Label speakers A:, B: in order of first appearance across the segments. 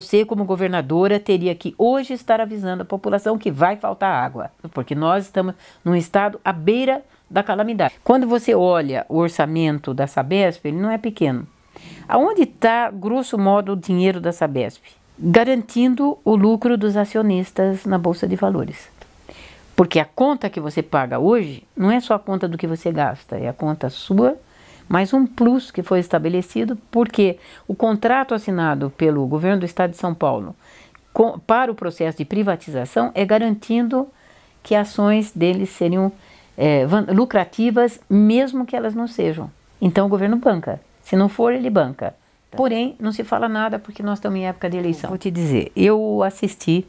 A: Você, como governadora, teria que hoje estar avisando a população que vai faltar água, porque nós estamos num estado à beira da calamidade. Quando você olha o orçamento da Sabesp, ele não é pequeno. Aonde está, grosso modo, o dinheiro da Sabesp? Garantindo o lucro dos acionistas na Bolsa de Valores. Porque a conta que você paga hoje não é só a conta do que você gasta, é a conta sua, mais um plus que foi estabelecido, porque o contrato assinado pelo governo do estado de São Paulo para o processo de privatização é garantindo que ações deles seriam lucrativas, mesmo que elas não sejam. Então o governo banca. Se não for, ele banca. Porém, não se fala nada porque nós estamos em época de eleição. Vou te dizer, eu assisti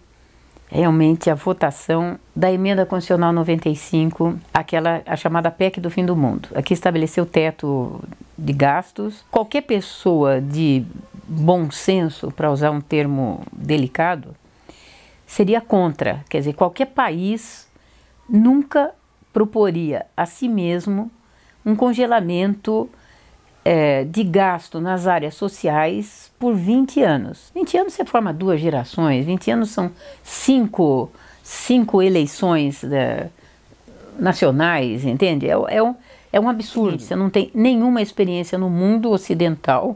A: realmente a votação da emenda constitucional 95, a chamada PEC do fim do mundo. Aqui estabeleceu o teto de gastos. Qualquer pessoa de bom senso, para usar um termo delicado, seria contra. Quer dizer, qualquer país nunca proporia a si mesmo um congelamento de gasto nas áreas sociais por 20 anos. 20 anos você forma 2 gerações, 20 anos são 5 eleições nacionais, entende? É um absurdo. Você não tem nenhuma experiência no mundo ocidental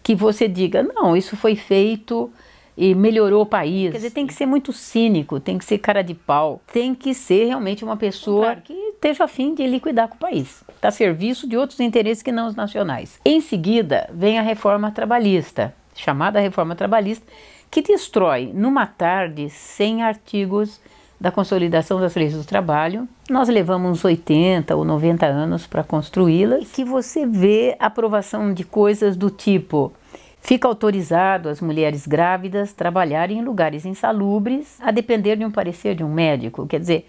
A: que você diga, não, isso foi feito e melhorou o país. Quer dizer, tem que ser muito cínico, tem que ser cara de pau, tem que ser realmente uma pessoa que esteja a fim de liquidar com o país. Está a serviço de outros interesses que não os nacionais. Em seguida, vem a reforma trabalhista, chamada reforma trabalhista, que destrói, numa tarde, 100 artigos da consolidação das leis do trabalho. Nós levamos uns 80 ou 90 anos para construí-las, e que você vê a aprovação de coisas do tipo: fica autorizado as mulheres grávidas trabalharem em lugares insalubres, a depender de um parecer de um médico. Quer dizer,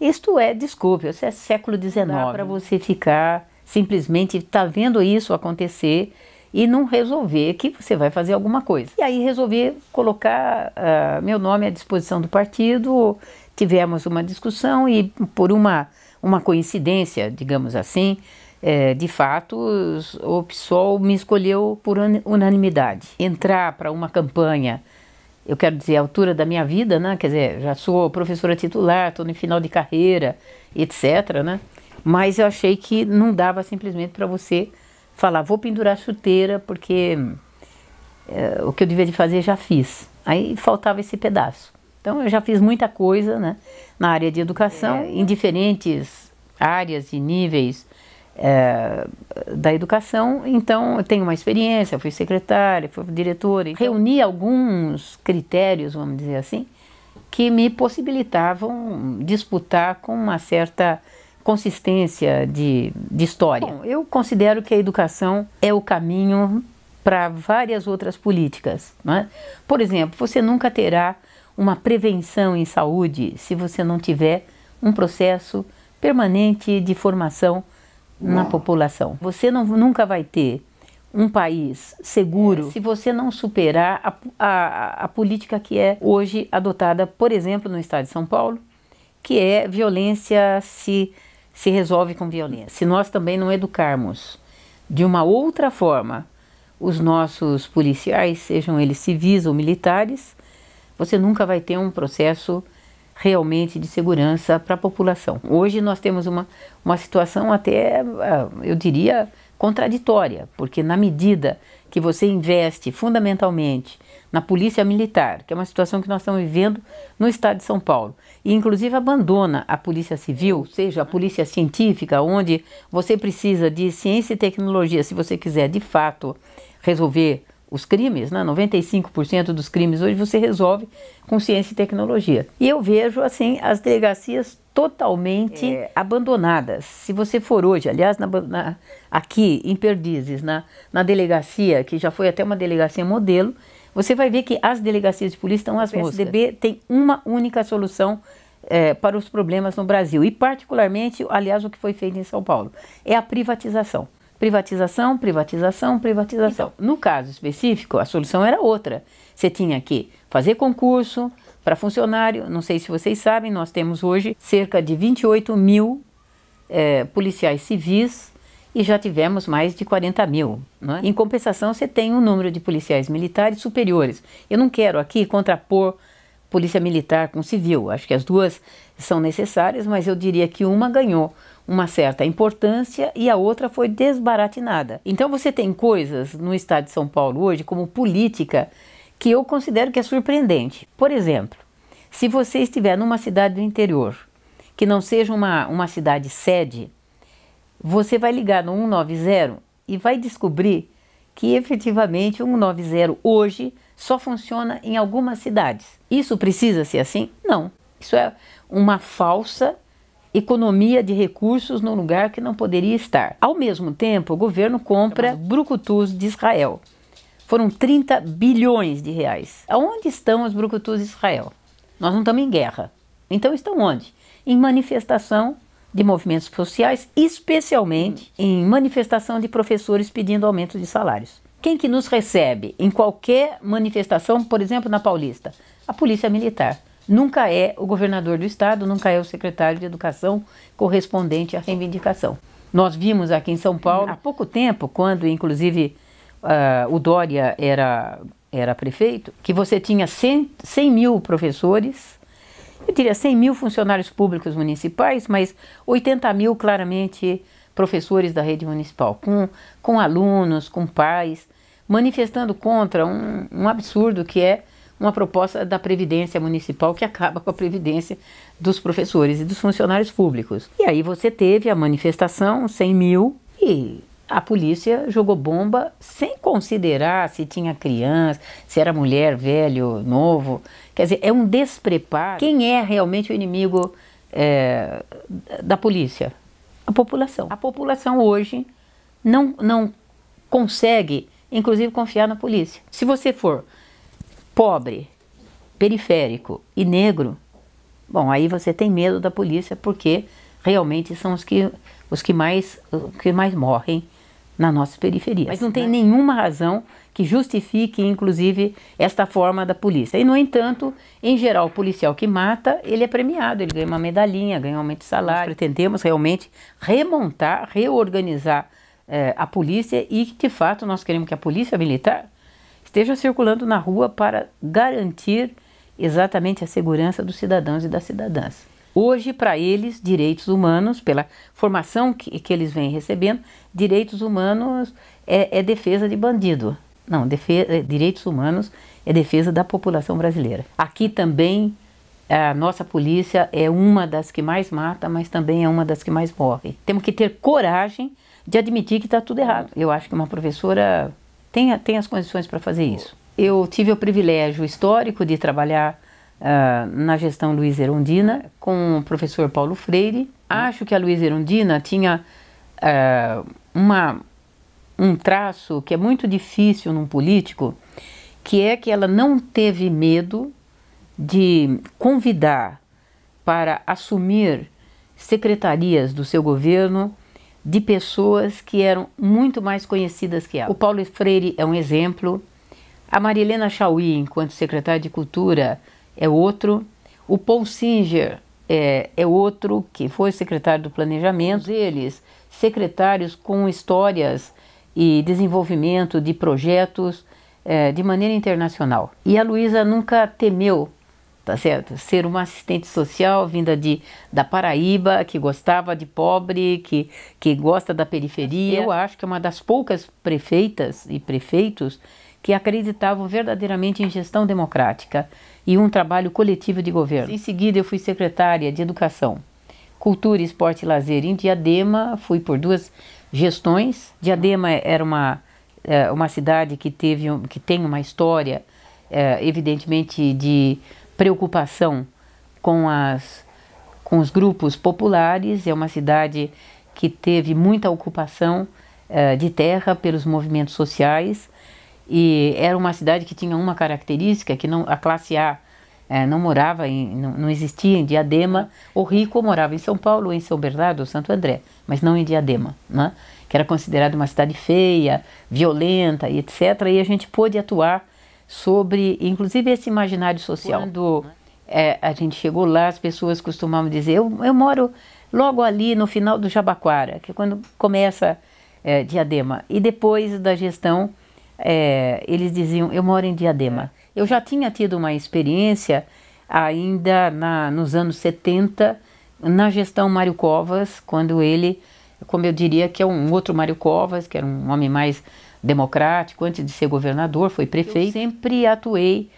A: isto desculpe, isso é século XIX. Dá para você ficar simplesmente vendo isso acontecer e não resolver que você vai fazer alguma coisa. E aí resolvi colocar meu nome à disposição do partido. Tivemos uma discussão e, por uma coincidência, digamos assim, de fato, o PSOL me escolheu por unanimidade. Entrar para uma campanha, eu quero dizer, a altura da minha vida, né? Quer dizer, já sou professora titular, estou no final de carreira, etc., né? Mas eu achei que não dava simplesmente para você falar, vou pendurar chuteira, porque o que eu devia de fazer já fiz. Aí faltava esse pedaço. Então eu já fiz muita coisa, né, na área de educação, em diferentes áreas e níveis da educação. Então eu tenho uma experiência, fui secretária, fui diretora, então, reuni alguns critérios, vamos dizer assim, que me possibilitavam disputar com uma certa consistência de história. Bom, eu considero que a educação é o caminho para várias outras políticas, né? Por exemplo, você nunca terá uma prevenção em saúde se você não tiver um processo permanente de formação na população. Você nunca vai ter um país seguro se você não superar a política que é hoje adotada, por exemplo, no estado de São Paulo, que é violência se resolve com violência. Se nós também não educarmos de uma outra forma os nossos policiais, sejam eles civis ou militares, você nunca vai ter um processo realmente de segurança para a população. Hoje nós temos uma situação até, eu diria, contraditória, porque na medida que você investe fundamentalmente na polícia militar, que é uma situação que nós estamos vivendo no estado de São Paulo, e inclusive abandona a polícia civil, ou seja, a polícia científica, onde você precisa de ciência e tecnologia, se você quiser de fato resolver os crimes, né? 95% dos crimes hoje você resolve com ciência e tecnologia. E eu vejo assim as delegacias totalmente abandonadas. Se você for hoje, aliás, aqui em Perdizes, na delegacia, que já foi até uma delegacia modelo, você vai ver que as delegacias de polícia estão às moscas. O PSDB tem uma única solução para os problemas no Brasil, e particularmente, aliás, o que foi feito em São Paulo, é a privatização. Privatização, privatização, privatização. Então, no caso específico, a solução era outra. Você tinha que fazer concurso para funcionário. Não sei se vocês sabem, nós temos hoje cerca de 28 mil policiais civis e já tivemos mais de 40 mil. Não é? Em compensação, você tem um número de policiais militares superiores. Eu não quero aqui contrapor polícia militar com civil, acho que as duas são necessárias, mas eu diria que uma ganhou uma certa importância e a outra foi desbaratinada. Então você tem coisas no estado de São Paulo hoje, como política, que eu considero que é surpreendente. Por exemplo, se você estiver numa cidade do interior, que não seja uma cidade sede, você vai ligar no 190 e vai descobrir que efetivamente o 190 hoje só funciona em algumas cidades. Isso precisa ser assim? Não. Isso é uma falsa economia de recursos num lugar que não poderia estar. Ao mesmo tempo, o governo compra brucutus de Israel. Foram 30 bilhões de reais. Aonde estão os brucutus de Israel? Nós não estamos em guerra. Então estão onde? Em manifestação de movimentos sociais, especialmente em manifestação de professores pedindo aumento de salários. Quem que nos recebe em qualquer manifestação, por exemplo, na Paulista? A Polícia Militar. Nunca é o governador do estado, nunca é o secretário de Educação correspondente à reivindicação. Nós vimos aqui em São Paulo, há pouco tempo, quando inclusive o Dória era prefeito, que você tinha 100 mil professores, eu diria 100 mil funcionários públicos municipais, mas 80 mil claramente professores da rede municipal, com alunos, com pais, manifestando contra um absurdo que é uma proposta da Previdência Municipal que acaba com a Previdência dos professores e dos funcionários públicos. E aí você teve a manifestação, 100 mil, e a polícia jogou bomba sem considerar se tinha criança, se era mulher, velho, novo. Quer dizer, é um despreparo. Quem é realmente o inimigo da polícia? A população. A população hoje não consegue, inclusive, confiar na polícia. Se você for pobre, periférico e negro, bom, aí você tem medo da polícia porque realmente são os que mais morrem na nossa periferia. Mas não tem nenhuma razão que justifique, inclusive, esta forma da polícia. E, no entanto, em geral, o policial que mata, ele é premiado, ele ganha uma medalhinha, ganha um aumento de salário. Nós pretendemos realmente remontar, reorganizar a polícia e, de fato, nós queremos que a polícia militar esteja circulando na rua para garantir exatamente a segurança dos cidadãos e das cidadãs. Hoje, para eles, direitos humanos, pela formação que eles vêm recebendo, direitos humanos é defesa de bandido. Não, direitos humanos é defesa da população brasileira. Aqui também a nossa polícia é uma das que mais mata, mas também é uma das que mais morre. Temos que ter coragem de admitir que está tudo errado. Eu acho que uma professora tem as condições para fazer isso. Eu tive o privilégio histórico de trabalhar na gestão Luiz Erundina com o professor Paulo Freire. Acho que a Luiz Erundina tinha um traço que é muito difícil num político, que é que ela não teve medo de convidar para assumir secretarias do seu governo de pessoas que eram muito mais conhecidas que ela. O Paulo Freire é um exemplo, a Marilena Chauí, enquanto secretária de Cultura, é outro, o Paul Singer é outro, que foi secretário do Planejamento, eles secretários com histórias e desenvolvimento de projetos de maneira internacional. E a Luísa nunca temeu, tá certo? Ser uma assistente social vinda da Paraíba, que gostava de pobre, que gosta da periferia. Eu acho que é uma das poucas prefeitas e prefeitos que acreditavam verdadeiramente em gestão democrática e um trabalho coletivo de governo. Em seguida eu fui secretária de Educação, Cultura, Esporte e Lazer em Diadema, fui por 2 gestões. Diadema era uma cidade que tem uma história, evidentemente, de preocupação com os grupos populares, é uma cidade que teve muita ocupação de terra pelos movimentos sociais, e era uma cidade que tinha uma característica, que a classe A não morava, não existia em Diadema, o rico morava em São Paulo, ou em São Bernardo, ou Santo André, mas não em Diadema, né? Que era considerada uma cidade feia, violenta e etc. E a gente pôde atuar sobre, inclusive, esse imaginário social. Quando a gente chegou lá, as pessoas costumavam dizer, eu moro logo ali no final do Jabaquara, que é quando começa Diadema. E depois da gestão, eles diziam, eu moro em Diadema. Eu já tinha tido uma experiência ainda nos anos 70, na gestão Mário Covas, quando ele, como eu diria que é um outro Mário Covas, que era um homem mais democrático, antes de ser governador, foi prefeito. Eu sempre atuei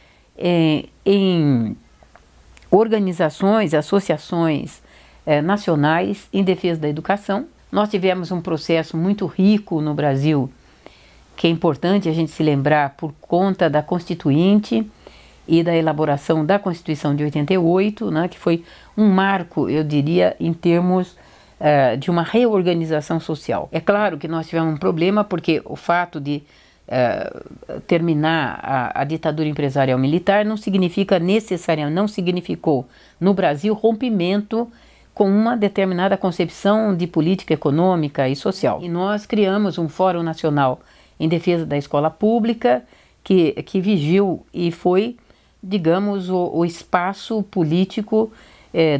A: em organizações, associações nacionais em defesa da educação. Nós tivemos um processo muito rico no Brasil, que é importante a gente se lembrar por conta da Constituinte e da elaboração da Constituição de 88, né, que foi um marco, eu diria, em termos de uma reorganização social. É claro que nós tivemos um problema porque o fato de terminar a ditadura empresarial militar não significa necessariamente, não significou no Brasil rompimento com uma determinada concepção de política econômica e social. E nós criamos um Fórum Nacional em Defesa da Escola Pública que vigiu e foi, digamos, o espaço político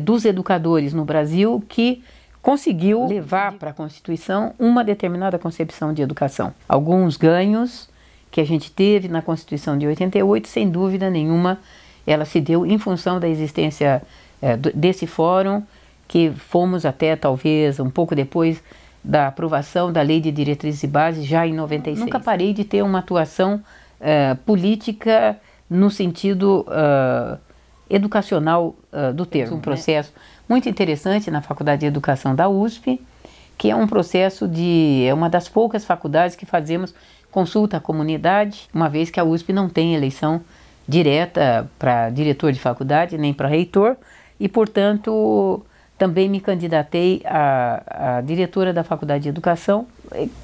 A: dos educadores no Brasil que conseguiu levar para a Constituição uma determinada concepção de educação. Alguns ganhos que a gente teve na Constituição de 88, sem dúvida nenhuma, ela se deu em função da existência desse fórum, que fomos até talvez um pouco depois da aprovação da Lei de Diretrizes e Bases, já em 96. Nunca parei de ter uma atuação política no sentido educacional do termo. Um processo muito interessante na Faculdade de Educação da USP, que é um processo é uma das poucas faculdades que fazemos consulta à comunidade, uma vez que a USP não tem eleição direta para diretor de faculdade, nem para reitor, e, portanto, também me candidatei a diretora da Faculdade de Educação,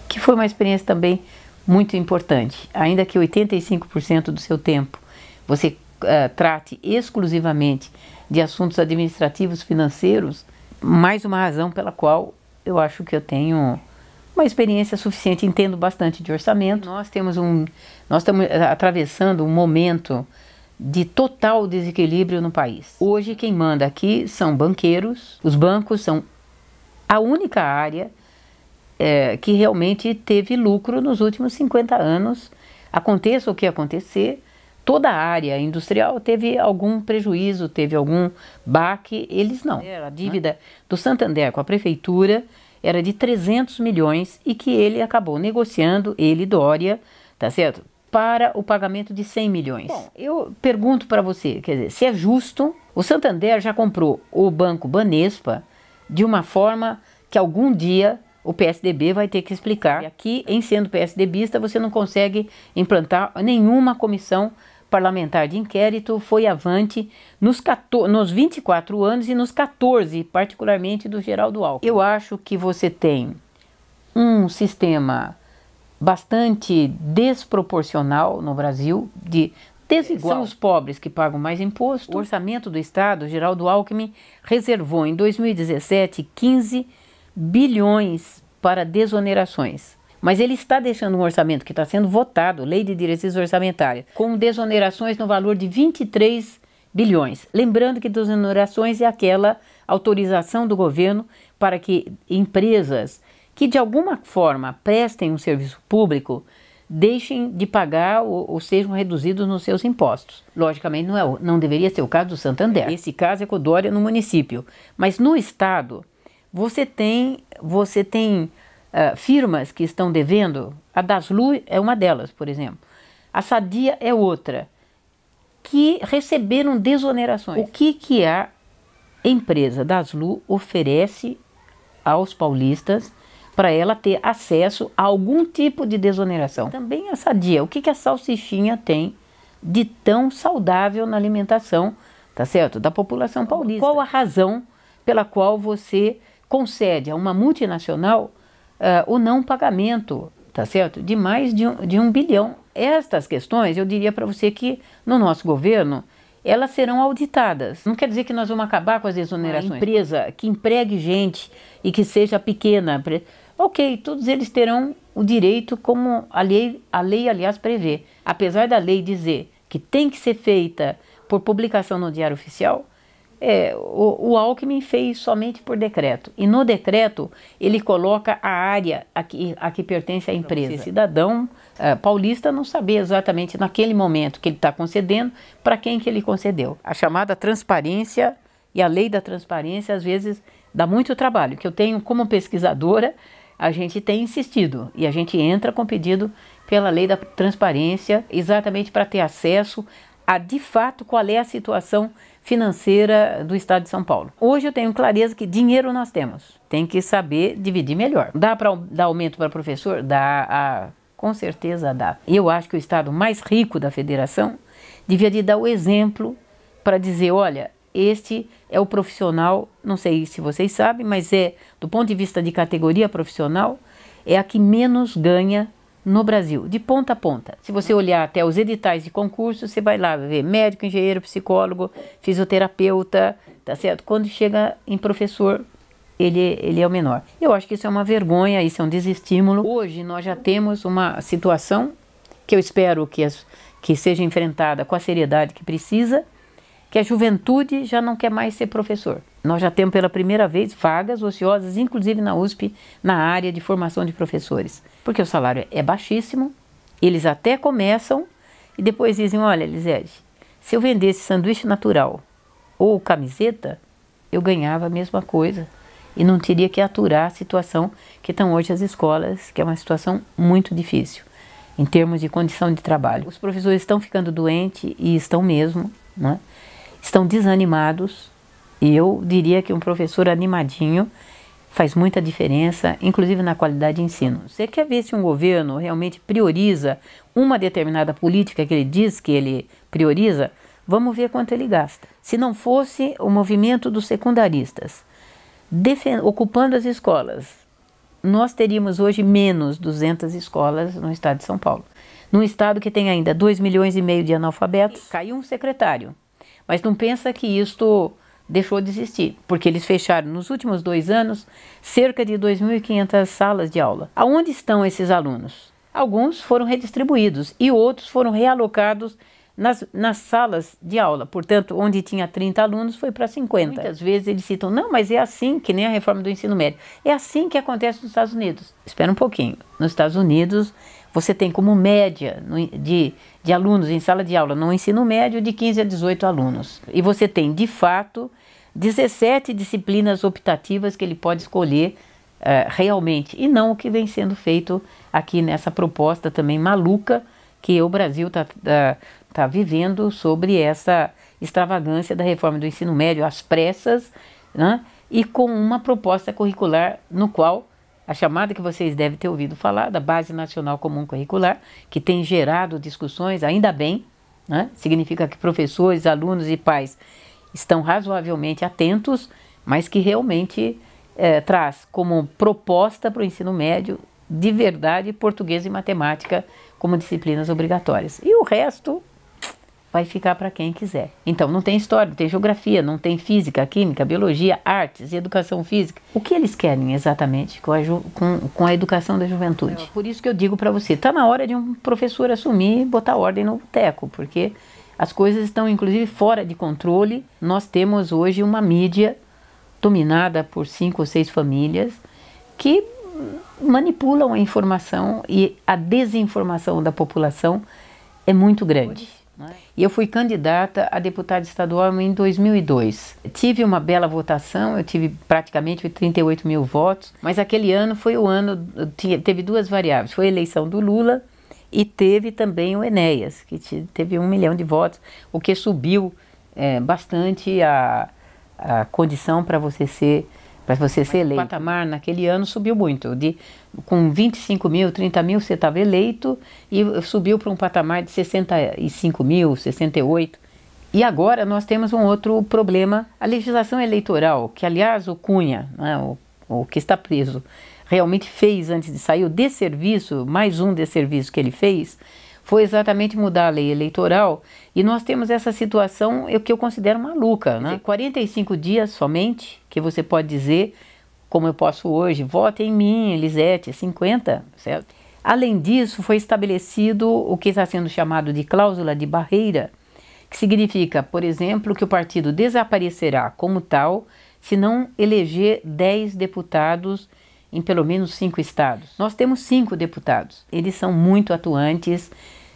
A: que foi uma experiência também muito importante. Ainda que 85% do seu tempo você trate exclusivamente de assuntos administrativos financeiros, mais uma razão pela qual eu acho que eu tenho uma experiência suficiente, entendo bastante de orçamento. Nós estamos atravessando um momento de total desequilíbrio no país. Hoje quem manda aqui são banqueiros, os bancos são a única área que realmente teve lucro nos últimos 50 anos, aconteça o que acontecer. Toda a área industrial teve algum prejuízo, teve algum baque, eles não. A dívida do Santander com a prefeitura era de 300 milhões e que ele acabou negociando, ele, Dória, tá certo? Para o pagamento de 100 milhões. Bom, eu pergunto para você, quer dizer, se é justo, o Santander já comprou o Banco Banespa de uma forma que algum dia o PSDB vai ter que explicar. E aqui, em sendo PSDBista, você não consegue implantar nenhuma comissão parlamentar de inquérito, foi avante nos 24 anos e nos 14, particularmente do Geraldo Alckmin. Eu acho que você tem um sistema bastante desproporcional no Brasil, desigual. São os pobres que pagam mais imposto. O orçamento do Estado, Geraldo Alckmin, reservou em 2017 15 bilhões para desonerações. Mas ele está deixando um orçamento que está sendo votado, Lei de Diretrizes Orçamentárias, com desonerações no valor de 23 bilhões. Lembrando que desonerações é aquela autorização do governo para que empresas que de alguma forma prestem um serviço público deixem de pagar ou sejam reduzidos nos seus impostos. Logicamente não deveria ser o caso do Santander. Esse caso é com o Dória no município. Mas no Estado você tem firmas que estão devendo, a Daslu é uma delas, por exemplo, a Sadia é outra, que receberam desonerações. O que a empresa Daslu oferece aos paulistas para ela ter acesso a algum tipo de desoneração? Também a Sadia, o que a salsichinha tem de tão saudável na alimentação, tá certo, da população paulista? Qual a razão pela qual você concede a uma multinacional o não pagamento, tá certo, de mais de 1 bilhão. Estas questões, eu diria para você que no nosso governo, elas serão auditadas. Não quer dizer que nós vamos acabar com as desonerações. A empresa que empregue gente e que seja pequena, ok, todos eles terão o direito como a lei aliás, prevê. Apesar da lei dizer que tem que ser feita por publicação no Diário Oficial, O Alckmin fez somente por decreto. E no decreto ele coloca a área a que pertence à empresa. O cidadão paulista não sabia exatamente naquele momento que ele está concedendo, para quem que ele concedeu. A chamada transparência e a lei da transparência às vezes dá muito trabalho, que eu tenho como pesquisadora, a gente tem insistido e a gente entra com pedido pela lei da transparência exatamente para ter acesso a, de fato, qual é a situação financeira do estado de São Paulo. Hoje eu tenho clareza que dinheiro nós temos, tem que saber dividir melhor. Dá para dar aumento para professor? Dá, com certeza dá. E eu acho que o estado mais rico da federação devia de dar o exemplo para dizer, olha, este é o profissional, não sei se vocês sabem, mas do ponto de vista de categoria profissional, é a que menos ganha no Brasil, de ponta a ponta. Se você olhar até os editais de concurso, você vai lá ver médico, engenheiro, psicólogo, fisioterapeuta, tá certo? Quando chega em professor, ele é o menor. Eu acho que isso é uma vergonha, isso é um desestímulo. Hoje nós já temos uma situação que eu espero que seja enfrentada com a seriedade que precisa, que a juventude já não quer mais ser professor. Nós já temos pela primeira vez vagas ociosas, inclusive na USP, na área de formação de professores. Porque o salário é baixíssimo, eles até começam e depois dizem, olha, Elisete, se eu vendesse sanduíche natural ou camiseta, eu ganhava a mesma coisa e não teria que aturar a situação que estão hoje as escolas, que é uma situação muito difícil em termos de condição de trabalho. Os professores estão ficando doentes e estão mesmo, né? Estão desanimados, e eu diria que um professor animadinho faz muita diferença, inclusive na qualidade de ensino. Você quer ver se um governo realmente prioriza uma determinada política que ele diz que ele prioriza? Vamos ver quanto ele gasta. Se não fosse o movimento dos secundaristas ocupando as escolas, nós teríamos hoje menos 200 escolas no estado de São Paulo. Num estado que tem ainda 2,5 milhões de analfabetos, caiu um secretário. Mas não pensa que isto deixou de existir, porque eles fecharam nos últimos 2 anos cerca de 2.500 salas de aula. Aonde estão esses alunos? Alguns foram redistribuídos e outros foram realocados nas salas de aula. Portanto, onde tinha 30 alunos foi para 50. Muitas vezes eles citam, não, mas é assim que nem a reforma do ensino médio. É assim que acontece nos Estados Unidos. Espera um pouquinho. Nos Estados Unidos, você tem como média de alunos em sala de aula no ensino médio de 15 a 18 alunos. E você tem, de fato, 17 disciplinas optativas que ele pode escolher realmente. E não o que vem sendo feito aqui nessa proposta também maluca que o Brasil está vivendo sobre essa extravagância da reforma do ensino médio às pressas, né? E com uma proposta curricular no qual a chamada que vocês devem ter ouvido falar, da Base Nacional Comum Curricular, que tem gerado discussões, ainda bem, né? Significa que professores, alunos e pais estão razoavelmente atentos, mas que realmente traz como proposta para o ensino médio, de verdade, português e matemática como disciplinas obrigatórias. E o resto vai ficar para quem quiser. Então, não tem história, não tem geografia, não tem física, química, biologia, artes e educação física. O que eles querem exatamente com a educação da juventude? Por isso que eu digo para você, está na hora de um professor assumir e botar ordem no boteco, porque as coisas estão, inclusive, fora de controle. Nós temos hoje uma mídia dominada por 5 ou 6 famílias que manipulam a informação e a desinformação da população é muito grande. E eu fui candidata a deputada estadual em 2002. Tive uma bela votação, eu tive praticamente 38 mil votos, mas aquele ano foi o ano, teve 2 variáveis, foi a eleição do Lula e teve também o Enéas, que teve 1 milhão de votos, o que subiu bastante a condição para você ser eleito. O patamar naquele ano subiu muito, com 25 mil, 30 mil você estava eleito e subiu para um patamar de 65 mil, 68. E agora nós temos um outro problema, a legislação eleitoral, que aliás o Cunha, né, o que está preso, realmente fez antes de sair o desserviço, mais um desserviço que ele fez, foi exatamente mudar a lei eleitoral e nós temos essa situação que eu considero maluca, né? 45 dias somente, que você pode dizer, como eu posso hoje, vote em mim, Elisete, 50, certo? Além disso, foi estabelecido o que está sendo chamado de cláusula de barreira, que significa, por exemplo, que o partido desaparecerá como tal se não eleger 10 deputados em pelo menos 5 estados. Nós temos 5 deputados, eles são muito atuantes,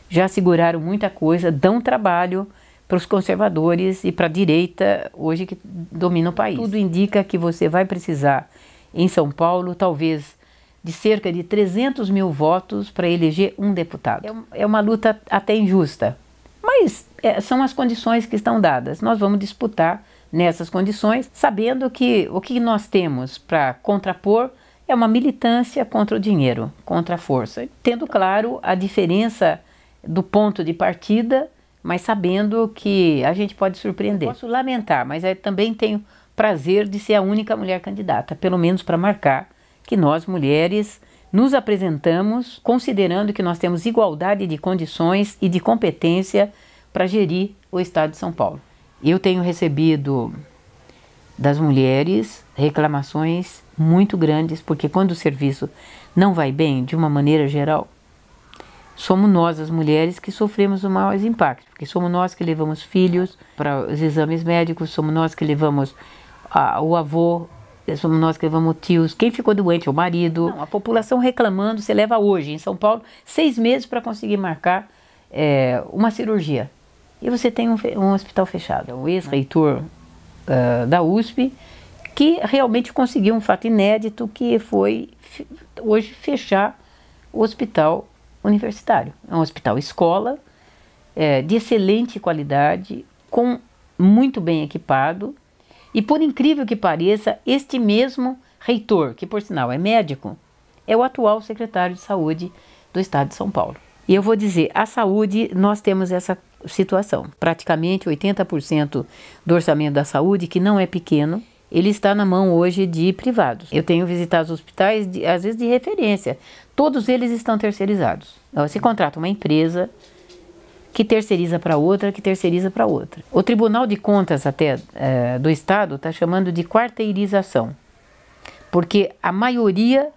A: já seguraram muita coisa, dão trabalho para os conservadores e para a direita hoje que domina o país. Tudo indica que você vai precisar, em São Paulo, talvez de cerca de 300 mil votos para eleger um deputado. É uma luta até injusta, mas são as condições que estão dadas. Nós vamos disputar nessas condições, sabendo que o que nós temos para contrapor é uma militância contra o dinheiro, contra a força, tendo claro a diferença do ponto de partida, mas sabendo que a gente pode surpreender. Posso lamentar, mas também tenho prazer de ser a única mulher candidata, pelo menos para marcar que nós, mulheres, nos apresentamos considerando que nós temos igualdade de condições e de competência para gerir o Estado de São Paulo. Eu tenho recebido das mulheres reclamações muito grandes, porque quando o serviço não vai bem, de uma maneira geral, somos nós, as mulheres, que sofremos os maiores impactos, porque somos nós que levamos filhos para os exames médicos, somos nós que levamos o avô, somos nós que levamos tios, quem ficou doente, o marido. Não, a população reclamando, você leva hoje, em São Paulo, 6 meses para conseguir marcar uma cirurgia. E você tem um hospital fechado. O ex-reitor da USP, que realmente conseguiu um fato inédito, que foi hoje fechar o hospital universitário. É um hospital escola, de excelente qualidade, muito bem equipado, e por incrível que pareça, este mesmo reitor, que por sinal é médico, é o atual secretário de saúde do estado de São Paulo. E eu vou dizer, a saúde, nós temos essa situação. Praticamente 80% do orçamento da saúde, que não é pequeno, ele está na mão hoje de privados. Eu tenho visitado os hospitais, às vezes de referência. Todos eles estão terceirizados. Você contrata uma empresa que terceiriza para outra, que terceiriza para outra. O Tribunal de Contas até do Estado está chamando de quarteirização, porque a maioria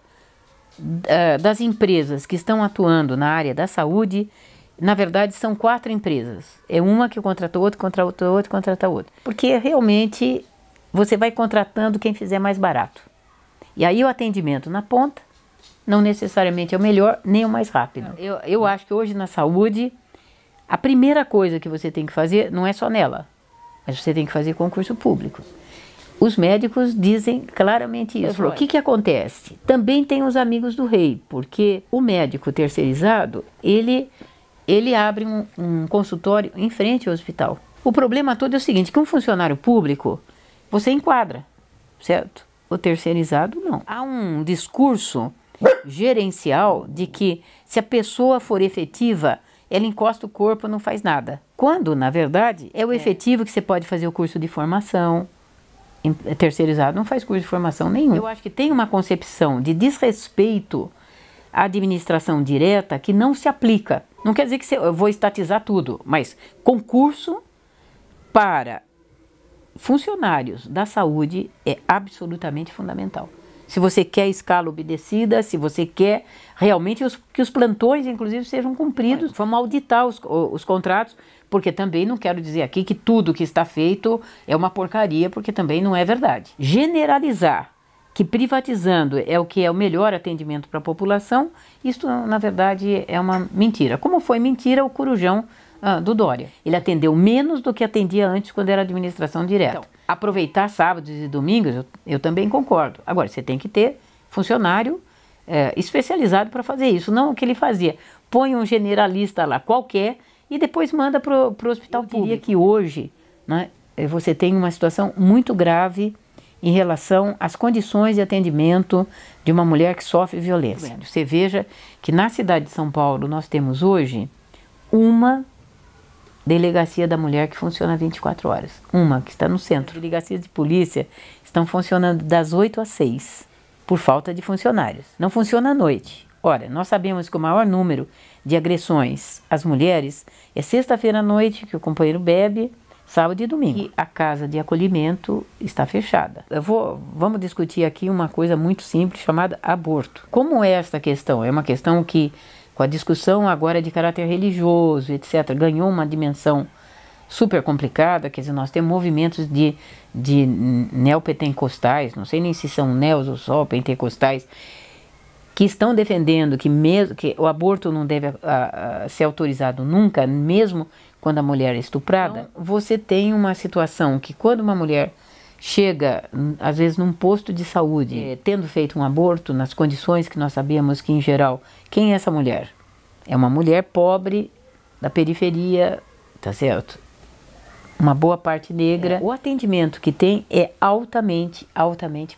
A: das empresas que estão atuando na área da saúde, na verdade, são 4 empresas. É uma que contrata outra, contrata outra, contrata outra. Porque realmente você vai contratando quem fizer mais barato. E aí o atendimento na ponta não necessariamente é o melhor, nem o mais rápido. Eu acho que hoje na saúde, a primeira coisa que você tem que fazer não é só nela, mas você tem que fazer concurso público. Os médicos dizem claramente isso. O que acontece? Também tem os amigos do rei, porque o médico terceirizado, ele abre um consultório em frente ao hospital. O problema todo é o seguinte, que um funcionário público, você enquadra, certo? O terceirizado, não. Há um discurso gerencial de que se a pessoa for efetiva, ela encosta o corpo e não faz nada. Quando, na verdade, é o efetivo que você pode fazer o curso de formação. Terceirizado não faz curso de formação nenhum. Eu acho que tem uma concepção de desrespeito à administração direta que não se aplica. Não quer dizer que eu vou estatizar tudo, mas concurso para funcionários da saúde é absolutamente fundamental. Se você quer escala obedecida, se você quer realmente que os plantões, inclusive, sejam cumpridos, vamos auditar os contratos, porque também não quero dizer aqui que tudo que está feito é uma porcaria, porque também não é verdade. Generalizar que privatizando é o que é o melhor atendimento para a população, isso na verdade é uma mentira. Como foi mentira o Corujão do Dória. Ele atendeu menos do que atendia antes quando era administração direta. Então, aproveitar sábados e domingos, eu também concordo. Agora, você tem que ter funcionário especializado para fazer isso, não o que ele fazia. Põe um generalista lá qualquer e depois manda para o hospital público. Eu diria que hoje, né, você tem uma situação muito grave em relação às condições de atendimento de uma mulher que sofre violência. Você veja que na cidade de São Paulo nós temos hoje uma delegacia da mulher que funciona 24 horas. Uma que está no centro. As delegacias de polícia estão funcionando das 8 às 6, por falta de funcionários. Não funciona à noite. Ora, nós sabemos que o maior número de agressões às mulheres é sexta-feira à noite, que o companheiro bebe, sábado e domingo. E a casa de acolhimento está fechada. Vamos discutir aqui uma coisa muito simples chamada aborto. Como é esta questão? É uma questão que, com a discussão agora de caráter religioso, etc., ganhou uma dimensão super complicada, quer dizer, nós temos movimentos de neopentecostais, não sei nem se são neos ou só pentecostais, que estão defendendo que o aborto não deve ser autorizado nunca, mesmo quando a mulher é estuprada. Então, você tem uma situação que quando uma mulher chega, às vezes, num posto de saúde, tendo feito um aborto, nas condições que nós sabemos que, em geral, quem é essa mulher? É uma mulher pobre, da periferia, tá certo? Uma boa parte negra. O atendimento que tem é altamente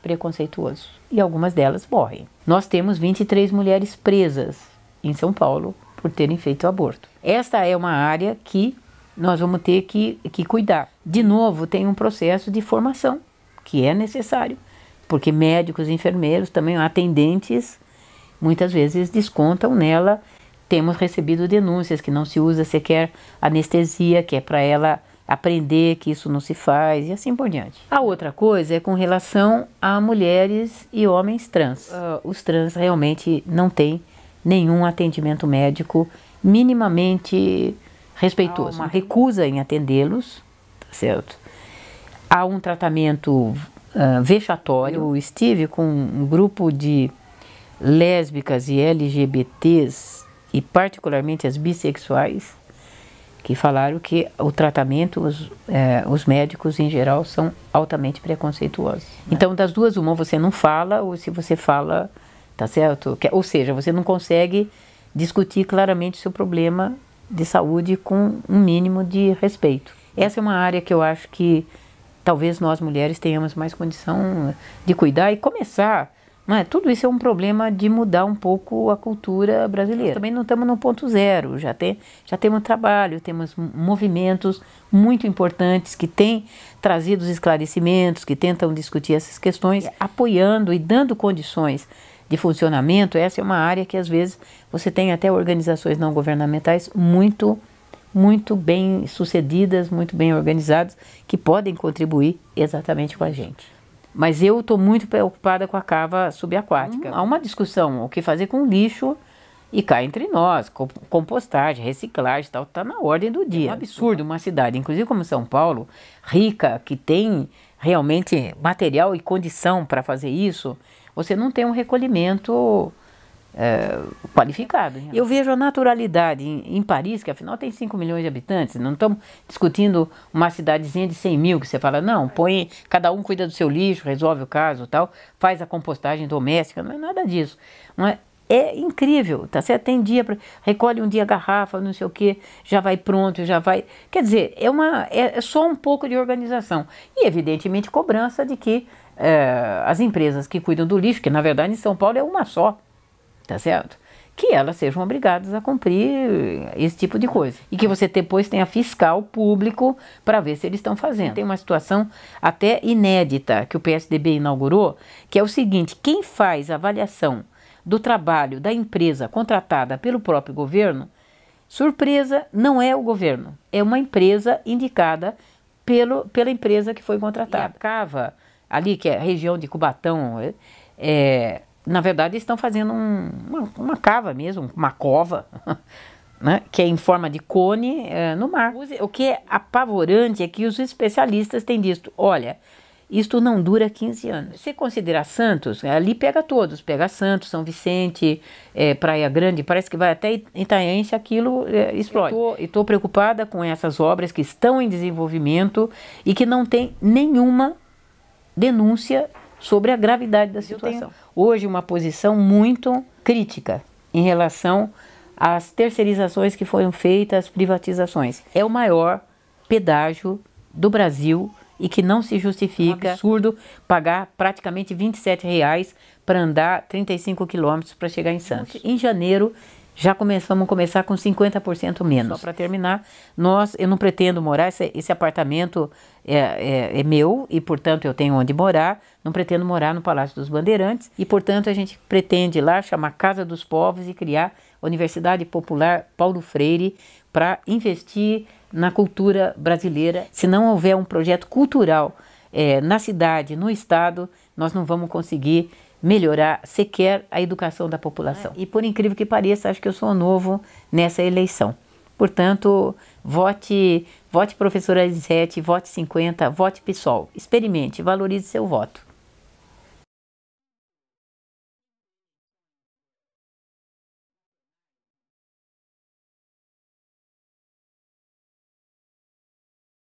A: preconceituoso. E algumas delas morrem. Nós temos 23 mulheres presas em São Paulo por terem feito aborto. Esta é uma área que nós vamos ter que cuidar. De novo, tem um processo de formação que é necessário, porque médicos, enfermeiros, também atendentes, muitas vezes descontam nela. Temos recebido denúncias que não se usa sequer anestesia, que é para ela aprender que isso não se faz e assim por diante. A outra coisa é com relação a mulheres e homens trans. Os trans realmente não têm nenhum atendimento médico minimamente respeitoso. Há uma recusa em atendê-los, tá certo? Há um tratamento vexatório. Eu estive com um grupo de lésbicas e LGBTs, e particularmente as bissexuais, que falaram que o tratamento, os médicos em geral são altamente preconceituosos. Então, das duas, uma, você não fala, ou se você fala, tá certo? Ou seja, você não consegue discutir claramente o seu problema de saúde com um mínimo de respeito. Essa é uma área que eu acho que talvez nós mulheres tenhamos mais condição de cuidar e começar. Não é? Tudo isso é um problema de mudar um pouco a cultura brasileira. Nós também não estamos no ponto zero, já temos trabalho, temos movimentos muito importantes que têm trazido os esclarecimentos, que tentam discutir essas questões, apoiando e dando condições de funcionamento. Essa é uma área que às vezes você tem até organizações não governamentais muito bem sucedidas, muito bem organizadas, que podem contribuir exatamente com a gente. Mas eu estou muito preocupada com a cava subaquática. Há uma discussão, o que fazer com o lixo, e cá entre nós, compostagem, reciclagem, tal, está na ordem do dia. É um absurdo uma cidade, inclusive como São Paulo, rica, que tem realmente material e condição para fazer isso, você não tem um recolhimento qualificado. Eu vejo a naturalidade em Paris, que afinal tem 5 milhões de habitantes, não estamos discutindo uma cidadezinha de 100 mil, que você fala, não, cada um cuida do seu lixo, resolve o caso, tal, faz a compostagem doméstica, não é nada disso. Não é? É incrível, tá certo? Tem dia, recolhe um dia a garrafa, não sei o que, já vai pronto, já vai... Quer dizer, é só um pouco de organização. E evidentemente cobrança de que as empresas que cuidam do lixo, que na verdade em São Paulo é uma só, tá certo? Que elas sejam obrigadas a cumprir esse tipo de coisa. E que você depois tenha fiscal público para ver se eles estão fazendo. Tem uma situação até inédita que o PSDB inaugurou, que é o seguinte: quem faz a avaliação do trabalho da empresa contratada pelo próprio governo, surpresa, não é o governo, é uma empresa indicada pela empresa que foi contratada. E a Cava, ali, que é a região de Cubatão, na verdade, estão fazendo uma cava mesmo, uma cova, né, que é em forma de cone no mar. O que é apavorante é que os especialistas têm dito, olha, isto não dura 15 anos. Se considerar Santos, ali pega todos, pega Santos, São Vicente, Praia Grande, parece que vai até Itanhaém se aquilo explode. Estou preocupada com essas obras que estão em desenvolvimento e que não tem nenhuma denúncia sobre a gravidade da situação. Eu tenho hoje uma posição muito crítica em relação às terceirizações que foram feitas, às privatizações. É o maior pedágio do Brasil e que não se justifica. É um absurdo pagar praticamente R$27 para andar 35 quilômetros para chegar em Santos. Em janeiro já vamos começar com 50% menos. Só para terminar, eu não pretendo morar, esse apartamento é meu e, portanto, eu tenho onde morar, não pretendo morar no Palácio dos Bandeirantes e, portanto, a gente pretende lá chamar Casa dos Povos e criar a Universidade Popular Paulo Freire para investir na cultura brasileira. Se não houver um projeto cultural na cidade, no estado, nós não vamos conseguir melhorar sequer a educação da população. E por incrível que pareça, acho que eu sou novo nessa eleição. Portanto, vote Vote professora Elisete, vote 50, vote PSOL. Experimente, valorize seu voto.